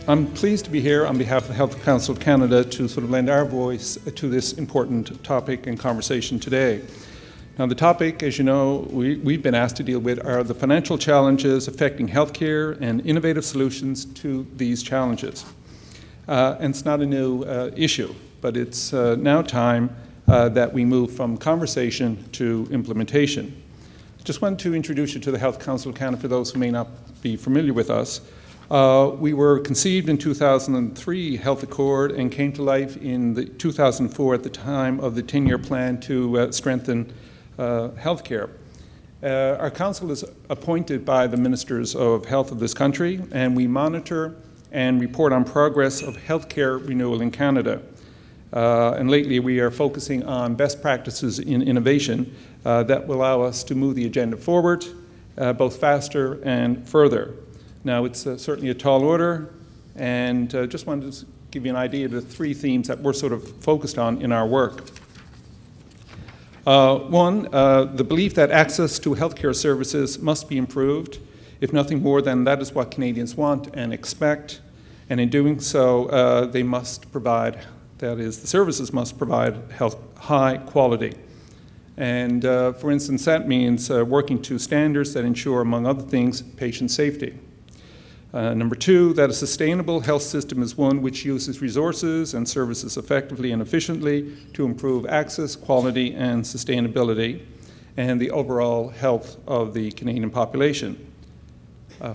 I'm pleased to be here on behalf of the Health Council of Canada to sort of lend our voice to this important topic and conversation today. Now, the topic, as you know, we've been asked to deal with are the financial challenges affecting healthcare and innovative solutions to these challenges. And it's not a new issue, but it's now time that we move from conversation to implementation. Just wanted to introduce you to the Health Council of Canada for those who may not be familiar with us. We were conceived in 2003 Health Accord and came to life in 2004 at the time of the 10-year plan to strengthen healthcare. Our council is appointed by the ministers of health of this country, and we monitor and report on progress of healthcare renewal in Canada. And lately we are focusing on best practices in innovation that will allow us to move the agenda forward, both faster and further. Now, it's certainly a tall order, and just wanted to give you an idea of the three themes that we're sort of focused on in our work. One, the belief that access to healthcare services must be improved. If nothing more, then that is what Canadians want and expect, and in doing so, they must provide, that is, the services must provide high quality. And for instance, that means working to standards that ensure, among other things, patient safety. Number two, that a sustainable health system is one which uses resources and services effectively and efficiently to improve access, quality, and sustainability, and the overall health of the Canadian population.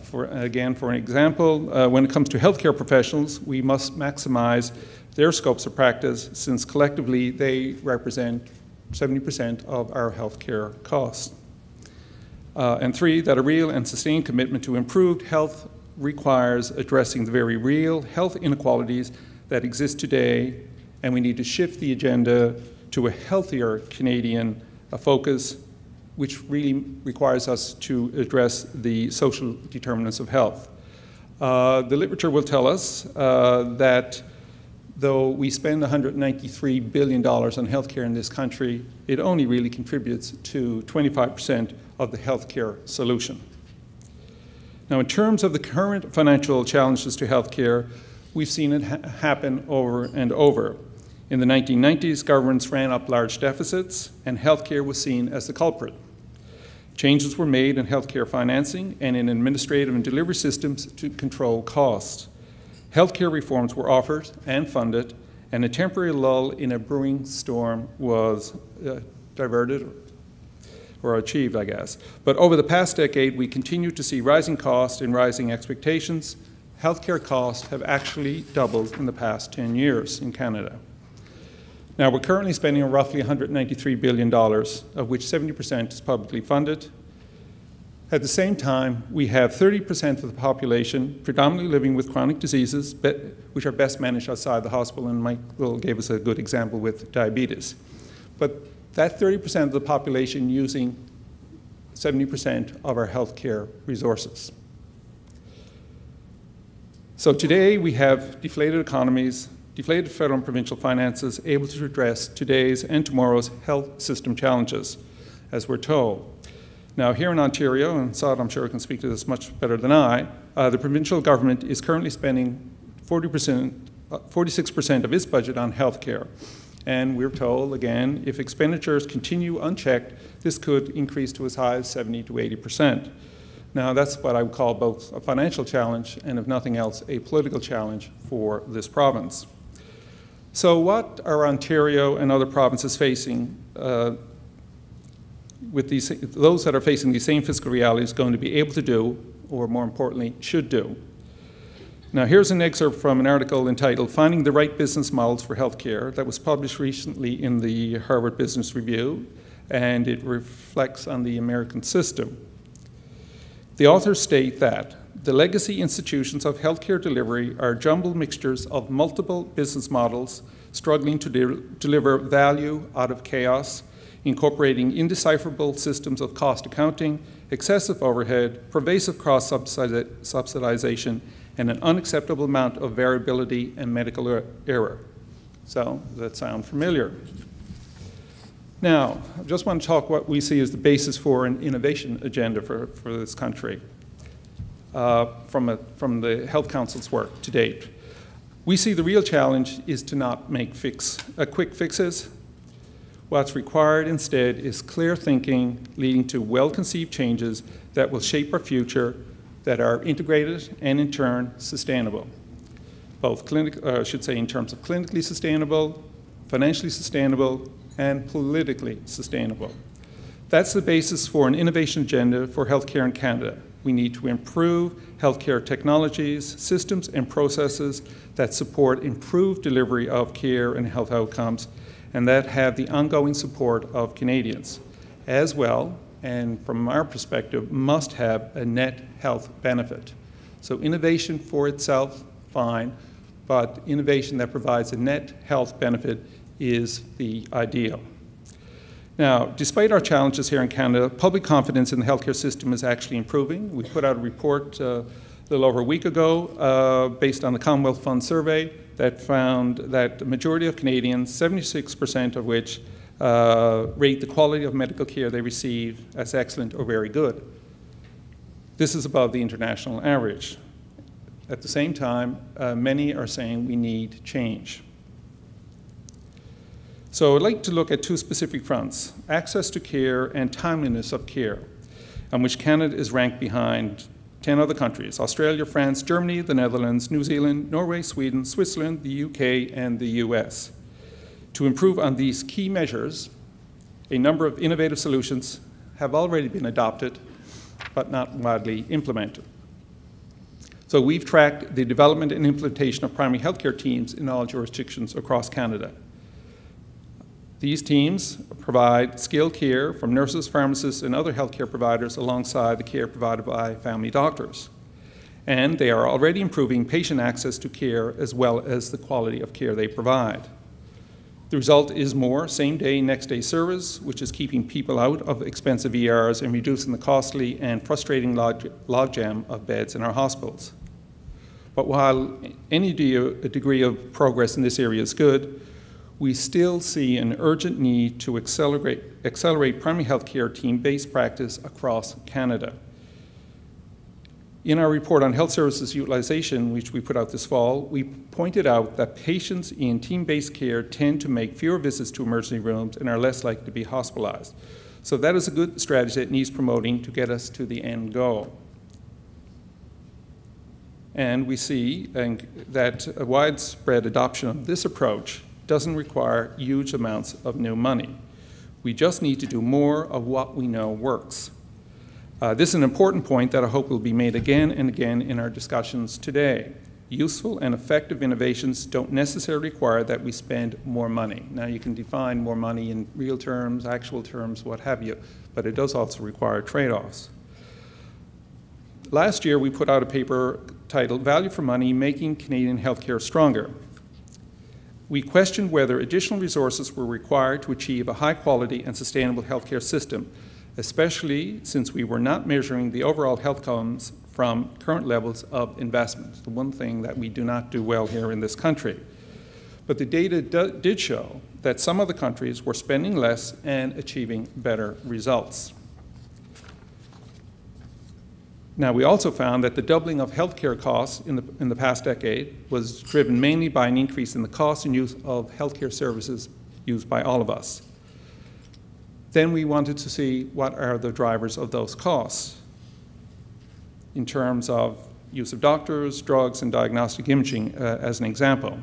For an example, when it comes to healthcare professionals, we must maximize their scopes of practice, since collectively they represent 70% of our healthcare costs. And three, that a real and sustained commitment to improved health requires addressing the very real health inequalities that exist today, and we need to shift the agenda to a healthier Canadian focus, which really requires us to address the social determinants of health. The literature will tell us that though we spend $193 billion on healthcare in this country, it only really contributes to 25% of the healthcare solution. Now, in terms of the current financial challenges to healthcare, we've seen it happen over and over. In the 1990s, governments ran up large deficits, and healthcare was seen as the culprit. Changes were made in healthcare financing and in administrative and delivery systems to control costs. Healthcare reforms were offered and funded, and a temporary lull in a brewing storm was diverted or achieved, I guess. But over the past decade, we continue to see rising costs and rising expectations. Healthcare costs have actually doubled in the past 10 years in Canada. Now, we're currently spending roughly $193 billion, of which 70% is publicly funded. At the same time, we have 30% of the population predominantly living with chronic diseases, which are best managed outside the hospital, and Michael gave us a good example with diabetes. But that 30% of the population using 70% of our healthcare resources. So today we have deflated economies, deflated federal and provincial finances, able to address today's and tomorrow's health system challenges, as we're told. Now, here in Ontario, and Saad, I'm sure can speak to this much better than I, the provincial government is currently spending 46% of its budget on healthcare. And we're told, again, if expenditures continue unchecked, this could increase to as high as 70 to 80%. Now, that's what I would call both a financial challenge and, if nothing else, a political challenge for this province. So what are Ontario and other provinces facing with those that are facing these same fiscal realities going to be able to do, or more importantly, should do? Now, here's an excerpt from an article entitled "Finding the Right Business Models for Healthcare" that was published recently in the Harvard Business Review, and it reflects on the American system. The authors state that the legacy institutions of healthcare delivery are jumbled mixtures of multiple business models struggling to deliver value out of chaos, incorporating indecipherable systems of cost accounting, excessive overhead, pervasive cross-subsidization, and an unacceptable amount of variability and medical error. So, does that sound familiar? Now, I just want to talk what we see as the basis for an innovation agenda for this country. from the Health Council's work to date. We see the real challenge is to not make quick fixes. What's required instead is clear thinking leading to well-conceived changes that will shape our future, that are integrated and in turn sustainable. Both in terms of clinically sustainable, financially sustainable, and politically sustainable. That's the basis for an innovation agenda for healthcare in Canada. We need to improve healthcare technologies, systems, and processes that support improved delivery of care and health outcomes, and that have the ongoing support of Canadians. As well, and from our perspective, must have a net health benefit. So innovation for itself, fine, but innovation that provides a net health benefit is the ideal. Now, despite our challenges here in Canada, public confidence in the healthcare system is actually improving. We put out a report a little over a week ago based on the Commonwealth Fund survey that found that the majority of Canadians, 76% of which rate the quality of medical care they receive as excellent or very good. This is above the international average. At the same time, many are saying we need change. So I'd like to look at two specific fronts, access to care and timeliness of care, on which Canada is ranked behind 10 other countries, Australia, France, Germany, the Netherlands, New Zealand, Norway, Sweden, Switzerland, the UK, and the US. To improve on these key measures, a number of innovative solutions have already been adopted, but not widely implemented. So we've tracked the development and implementation of primary healthcare teams in all jurisdictions across Canada. These teams provide skilled care from nurses, pharmacists, and other healthcare providers alongside the care provided by family doctors. And they are already improving patient access to care as well as the quality of care they provide. The result is more same-day, next-day service, which is keeping people out of expensive ERs and reducing the costly and frustrating logjam of beds in our hospitals. But while any degree of progress in this area is good, we still see an urgent need to accelerate primary health care team-based practice across Canada. In our report on health services utilization, which we put out this fall, we pointed out that patients in team-based care tend to make fewer visits to emergency rooms and are less likely to be hospitalized. So that is a good strategy that needs promoting to get us to the end goal. And we see that a widespread adoption of this approach doesn't require huge amounts of new money. We just need to do more of what we know works. This is an important point that I hope will be made again and again in our discussions today. Useful and effective innovations don't necessarily require that we spend more money. Now, you can define more money in real terms, actual terms, what have you, but it does also require trade-offs. Last year, we put out a paper titled Value for Money, Making Canadian Healthcare Stronger. We questioned whether additional resources were required to achieve a high-quality and sustainable healthcare system, especially since we were not measuring the overall health outcomes from current levels of investment, the one thing that we do not do well here in this country. But the data did show that some other countries were spending less and achieving better results. Now, we also found that the doubling of healthcare costs in the past decade was driven mainly by an increase in the cost and use of healthcare services used by all of us. Then we wanted to see what are the drivers of those costs in terms of use of doctors, drugs, and diagnostic imaging as an example.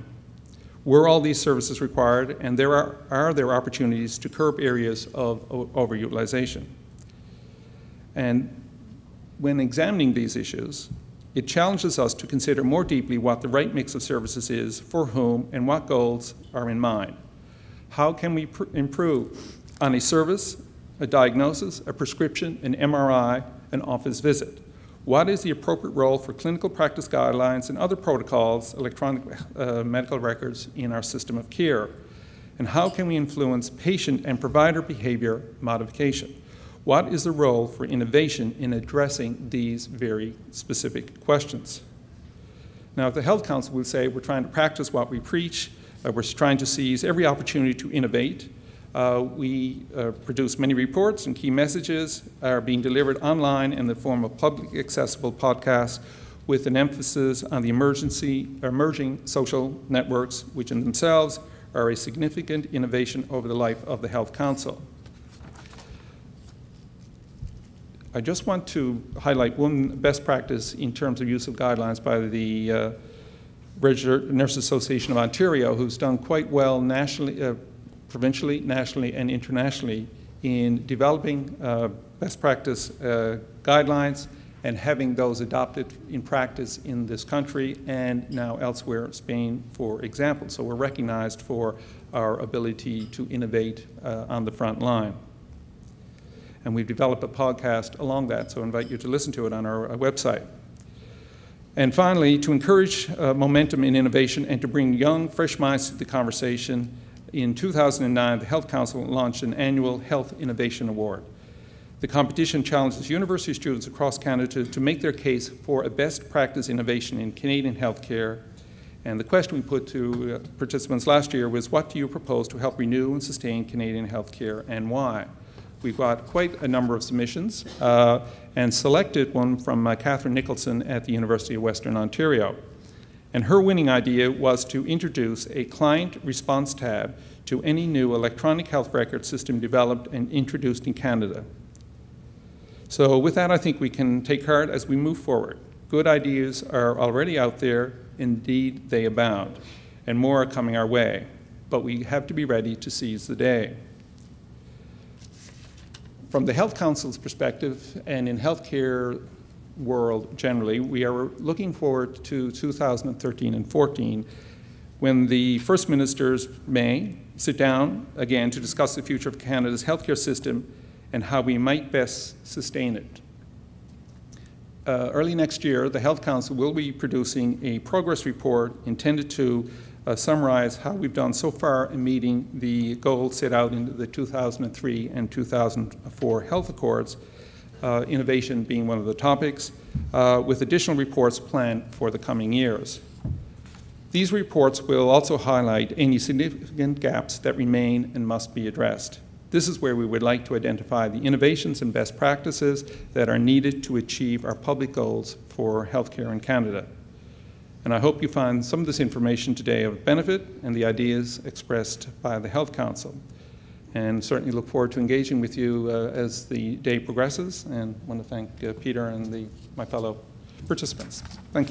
Were all these services required, and are there opportunities to curb areas of overutilization? And when examining these issues, it challenges us to consider more deeply what the right mix of services is, for whom, and what goals are in mind. How can we improve on a service, a diagnosis, a prescription, an MRI, an office visit? What is the appropriate role for clinical practice guidelines and other protocols, electronic medical records in our system of care? And how can we influence patient and provider behavior modification? What is the role for innovation in addressing these very specific questions? Now, the Health Council will say we're trying to practice what we preach, we're trying to seize every opportunity to innovate. We produce many reports, and key messages are being delivered online in the form of public accessible podcasts with an emphasis on the emerging social networks, which in themselves are a significant innovation over the life of the Health Council. I just want to highlight one best practice in terms of use of guidelines by the Registered Nurses Association of Ontario, who's done quite well nationally, provincially, nationally, and internationally in developing best practice guidelines and having those adopted in practice in this country and now elsewhere, Spain, for example. So we're recognized for our ability to innovate on the front line. And we've developed a podcast along that, so I invite you to listen to it on our website. And finally, to encourage momentum in innovation and to bring young, fresh minds to the conversation, in 2009, the Health Council launched an annual Health Innovation Award. The competition challenges university students across Canada to make their case for a best practice innovation in Canadian healthcare. And the question we put to participants last year was, what do you propose to help renew and sustain Canadian healthcare, and why? We've got quite a number of submissions and selected one from Catherine Nicholson at the University of Western Ontario. And her winning idea was to introduce a client response tab to any new electronic health record system developed and introduced in Canada. So with that, I think we can take heart as we move forward. Good ideas are already out there. Indeed, they abound. And more are coming our way. But we have to be ready to seize the day. From the Health Council's perspective, and in healthcare world generally, we are looking forward to 2013 and 14, when the First Ministers may sit down again to discuss the future of Canada's healthcare system and how we might best sustain it. Early next year, the Health Council will be producing a progress report intended to summarize how we've done so far in meeting the goals set out in the 2003 and 2004 Health Accords, innovation being one of the topics, with additional reports planned for the coming years. These reports will also highlight any significant gaps that remain and must be addressed. This is where we would like to identify the innovations and best practices that are needed to achieve our public goals for healthcare in Canada. And I hope you find some of this information today of benefit and the ideas expressed by the Health Council. And certainly look forward to engaging with you as the day progresses, and want to thank Peter and my fellow participants. Thank you.